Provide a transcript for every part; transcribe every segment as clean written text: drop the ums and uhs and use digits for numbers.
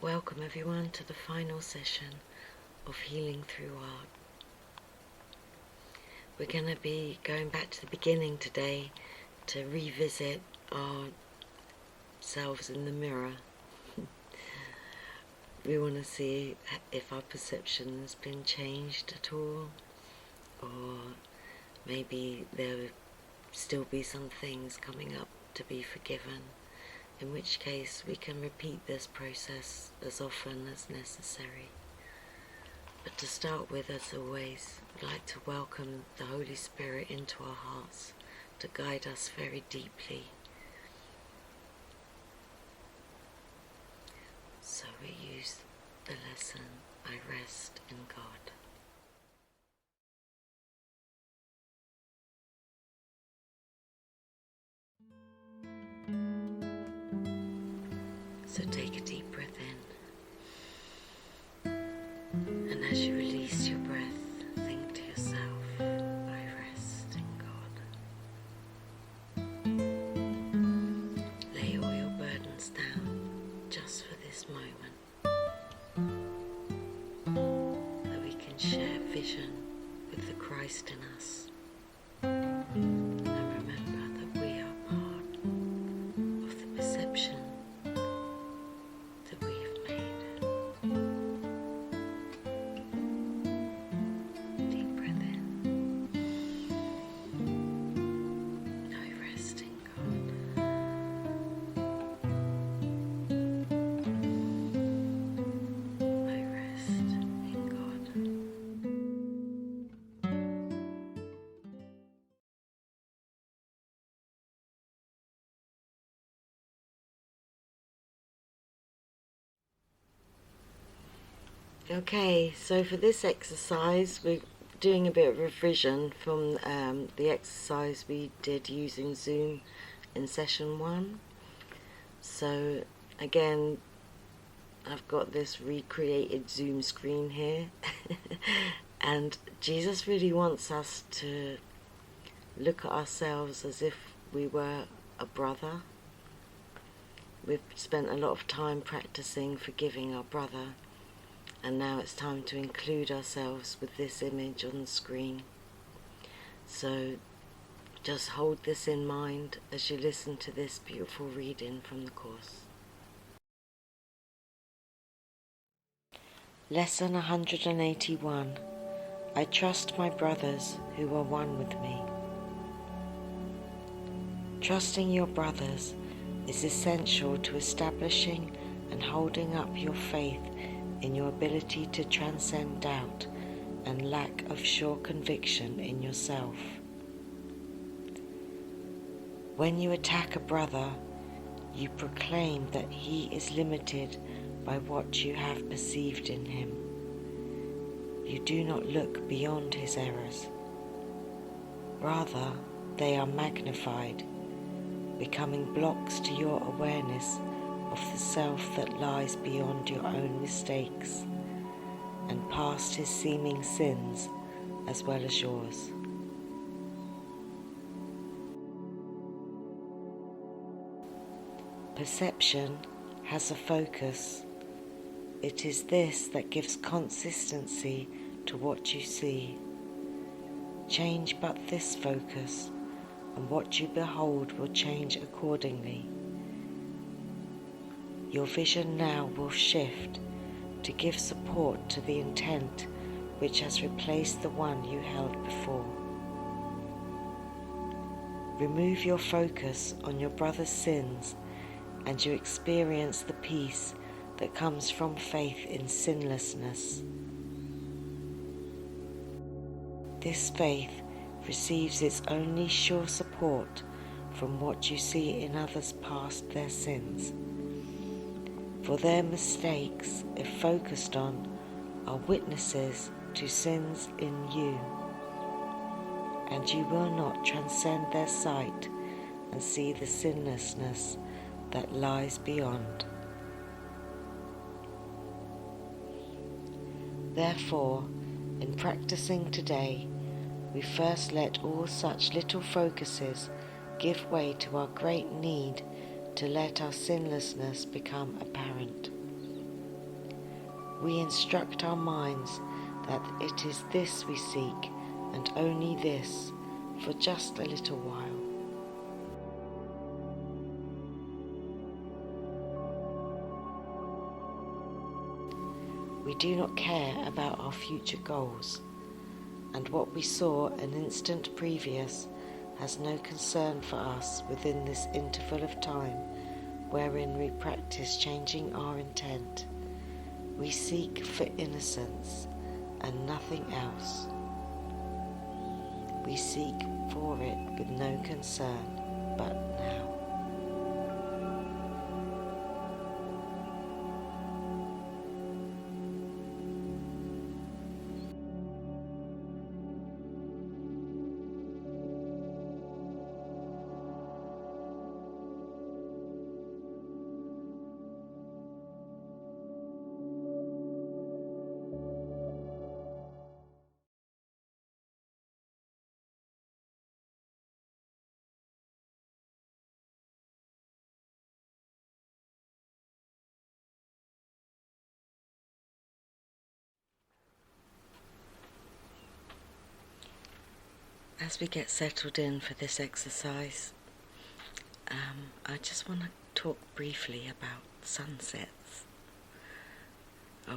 Welcome everyone to the final session of Healing Through Art. We're going to be going back to the beginning today to revisit ourselves in the mirror. We want to see if our perception has been changed at all, or maybe there will still be some things coming up to be forgiven, in which case we can repeat this process as often as necessary. But to start with, as always, I'd like to welcome the Holy Spirit into our hearts to guide us very deeply. So we use the lesson, I rest in God. So take a deep breath in, and as you release your breath, think to yourself, I rest in God. Lay all your burdens down just for this moment, so we can share vision with the Christ in us. And remember that we are part of the perception that we have made. Deep breath in. I rest in God. I rest in God. Okay, so for this exercise, we're doing a bit of revision from the exercise we did using Zoom in session 1. So again, I've got this recreated Zoom screen here and Jesus really wants us to look at ourselves as if we were a brother. We've spent a lot of time practicing forgiving our brother, and now it's time to include ourselves with this image on the screen. So just hold this in mind as you listen to this beautiful reading from the Course. Lesson 181. I trust my brothers who are one with me. Trusting your brothers is essential to establishing and holding up your faith in your ability to transcend doubt and lack of sure conviction in yourself. When you attack a brother, you proclaim that he is limited by what you have perceived in him. You do not look beyond his errors. Rather, they are magnified, becoming blocks to your awareness of the self that lies beyond your own mistakes and past his seeming sins as well as yours. Perception has a focus. It is this that gives consistency to what you see. Change but this focus, and what you behold will change accordingly. Your vision now will shift to give support to the intent which has replaced the one you held before. Remove your focus on your brother's sins and you experience the peace that comes from faith in sinlessness. This faith receives its only sure support from what you see in others past their sins. For their mistakes, if focused on, are witnesses to sins in you, and you will not transcend their sight and see the sinlessness that lies beyond. Therefore, in practicing today, we first let all such little focuses give way to our great need to let our sinlessness become apparent. we instruct our minds that it is this we seek, and only this, for just a little while. We do not care about our future goals, and what we saw an instant previous has no concern for us within this interval of time wherein we practice changing our intent. We seek for innocence and nothing else. We seek for it with no concern but now. As we get settled in for this exercise, I just want to talk briefly about sunsets.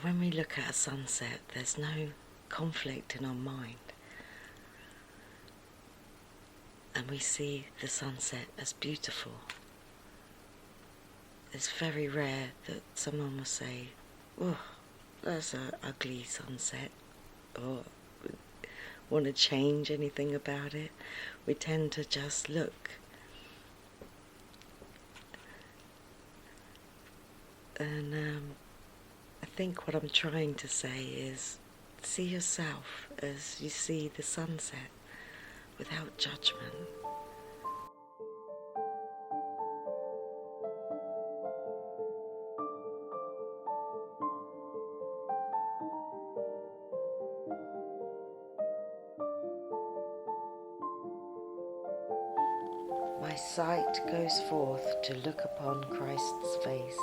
When we look at a sunset, there's no conflict in our mind, and we see the sunset as beautiful. It's very rare that someone will say, "Oh, that's an ugly sunset," or want to change anything about it. We tend to just look. And I think what I'm trying to say is, see yourself as you see the sunset, without judgment. My sight goes forth to look upon Christ's face.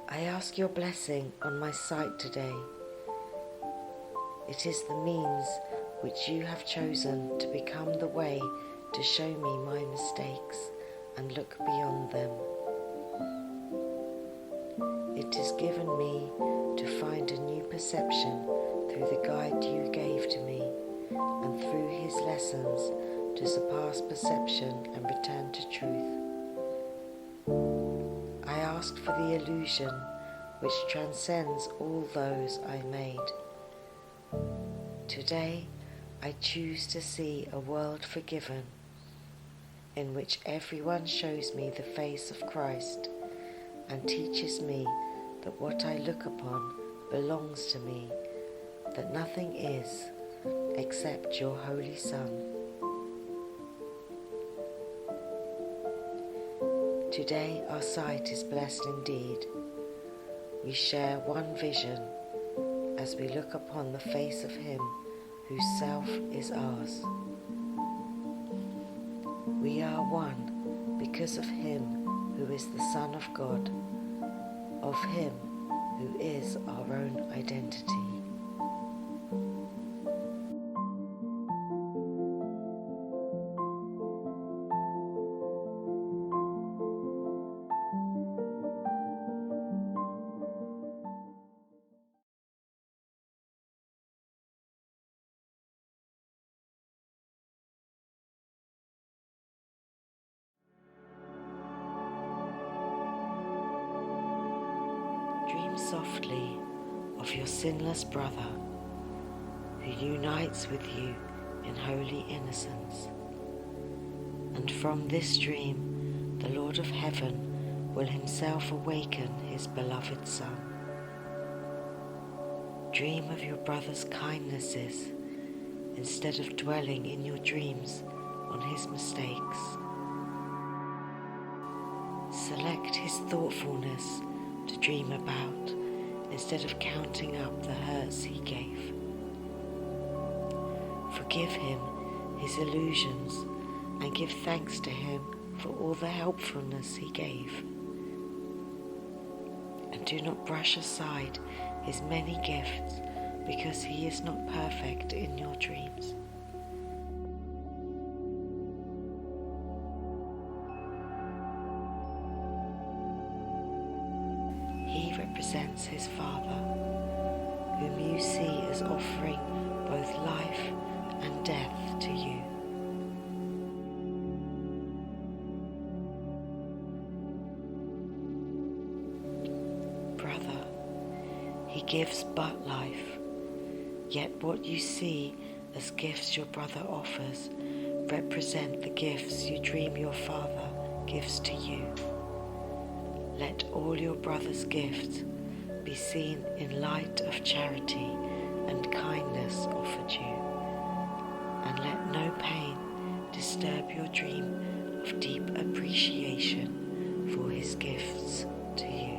I ask your blessing on my sight today. It is the means which you have chosen to become the way to show me my mistakes and look beyond them. It is given me to find a new perception through the guide you gave to me, and through his lessons to surpass perception and return to truth. I ask for the illusion which transcends all those I made. Today I choose to see a world forgiven, in which everyone shows me the face of Christ and teaches me that what I look upon belongs to me, that nothing is except your Holy Son. Today our sight is blessed indeed. We share one vision as we look upon the face of Him whose self is ours. We are one because of Him who is the Son of God, of Him who is our own identity. Dream softly of your sinless brother who unites with you in holy innocence. And from this dream the Lord of Heaven will himself awaken his beloved Son. Dream of your brother's kindnesses instead of dwelling in your dreams on his mistakes. Select his thoughtfulness to dream about instead of counting up the hurts he gave. Forgive him his illusions and give thanks to him for all the helpfulness he gave. and do not brush aside his many gifts, because he is not perfect in your dreams. He represents his Father, whom you see as offering both life and death to you. Brother, he gives but life, yet what you see as gifts your brother offers represent the gifts you dream your Father gives to you. Let all your brother's gifts be seen in light of charity and kindness offered you, and let no pain disturb your dream of deep appreciation for his gifts to you.